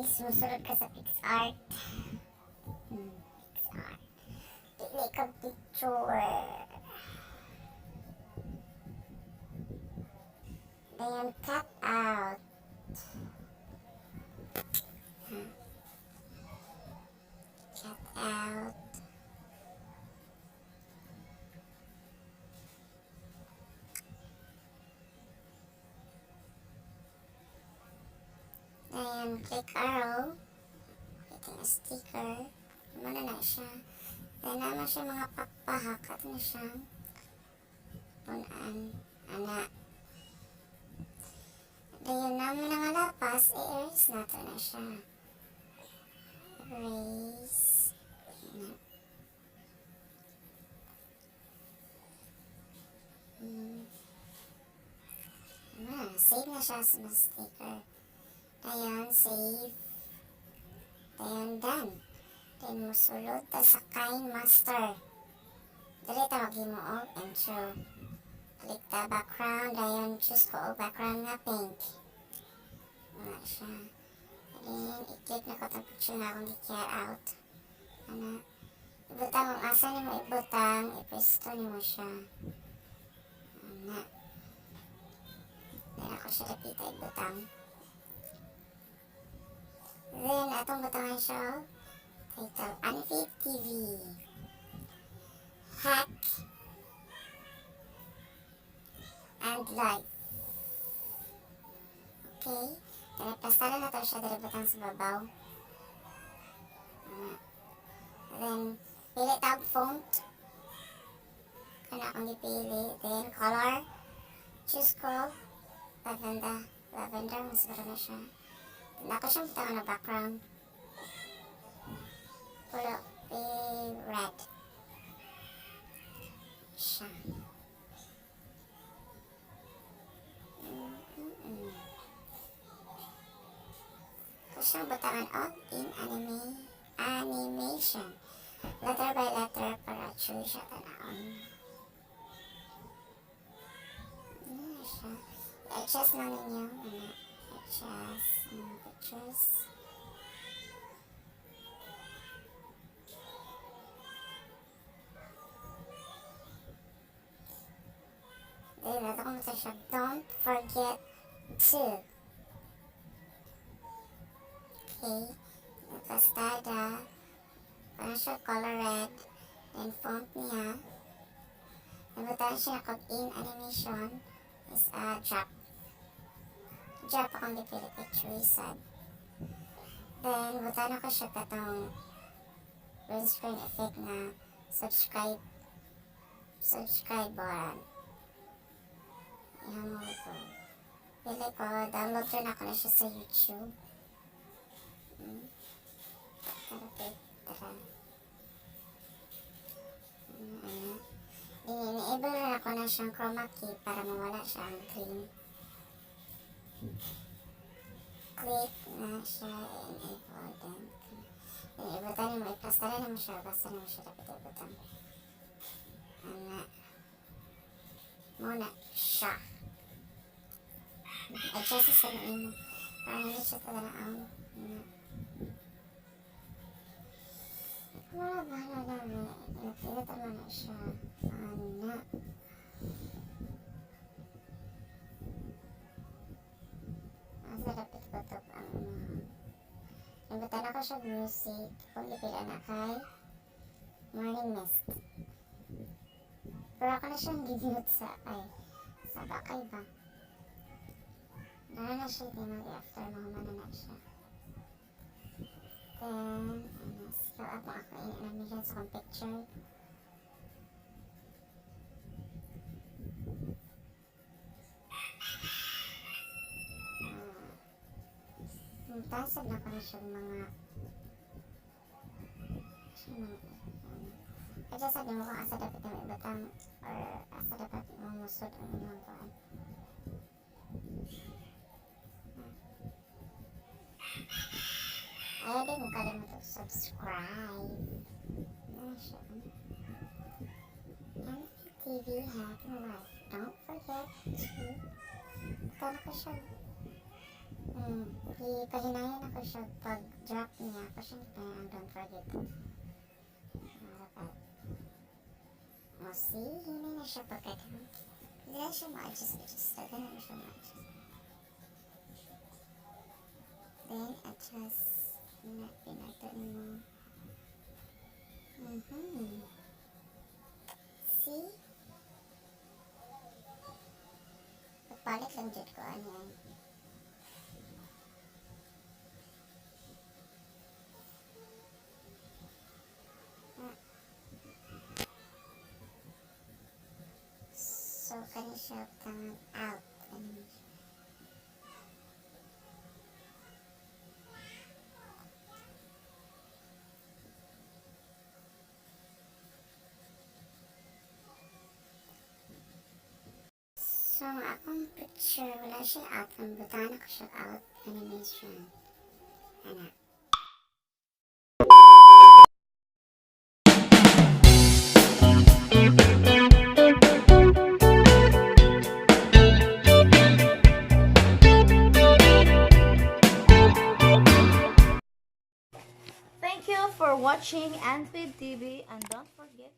Susunod ka sa PicsArt. PicsArt. Pili ka picture. Then cut out. Cut out. Then click arrow. Ito yung sticker. Muna na siya. Then naman siya mga pakpahak. At na siyang punan. Anak. Then naman nga lapas. I-erase na ito na siya. Erase. Save na siya sa sticker. Ayan, save. Ayan, done. Then, musulod ta sa Kinemaster. Dali tawagin mo og intro. Click ta background. Ayan, choose ko og background nga pink. Wala siya. Then, i-click na ko itong picture na akong i-care out. Ano? Ibutang kung asa ni mo ibutang, ipesto ni mo siya. Ano? Then, ako siya lapita ibutang. Then, atong butangan siya, title, Anphid TV. Hack and Life. Okay. Then, ipastaran na ito siya, dali butang sa babaw. Then, pili tag font. Kana akong dipili. Then, color. Choose ko. Lavender. Lavender, mas gano'n na siya. Nako siyang butangan na background. Pulo, red. Siya. Ako siyang butangan of in animation. Letter by letter para choose siya tanaon. Ano siya? I-adjust lang ninyo. Adjust. Pictures. Then, ito kung ito siya. Don't forget to. Okay. Pastada. Parang siya color red. Then, font niya. Nabutan siya kung in animation is drop. Drop akong dipili picture sad. Then, butan ako siya katong green screen effect na subscribe button. Yan mo ko. Pili ko, download rin ako na siya sa YouTube. Tara. Ini-enable rin ako na siyang chroma key para mawala siya ang green. Click na siya, enable, then ibutan mo, ipastaran mo siya, basta mo siya dapat ibutan. Muna siya. Adjust sa name mo, parang hindi siya talaan. Wala ba na namin, pinatan mo na siya. Dapat ko ito ang imbatan ako siya music kung ipila na kay Morning Mist. Pero ako na siyang gigilot sa bakay ba? Nara na siya dinag after mahumana na siya. Then, scroll up mo ako in animation sa kong picture. Tasag na ko na siyang mga kaya sabi mo kung asa dapat na ibatang or asa dapat mamusod ang inyong kuhan. Ayaw din mo kalimutan subscribe. Ano siya? Anphid TV Hack and Life. Don't forget to tala ko siya. Ipahinayan ako siya pag-drop niya. Kasi don't forget. Dapat. See? Hinay na siya pagka-drop. Hindi na siya ma-adjust. Ganun na siya ma-adjust. Then, adjust. Pinato mo. See? Palit lang dyan ko. Ano yan? So, kani siya tangan out. Kani siya. So, ang akong picture, wala siya out. Ang butana ko siya out. Animation. Ano? Thank you for watching Anphid TV and don't forget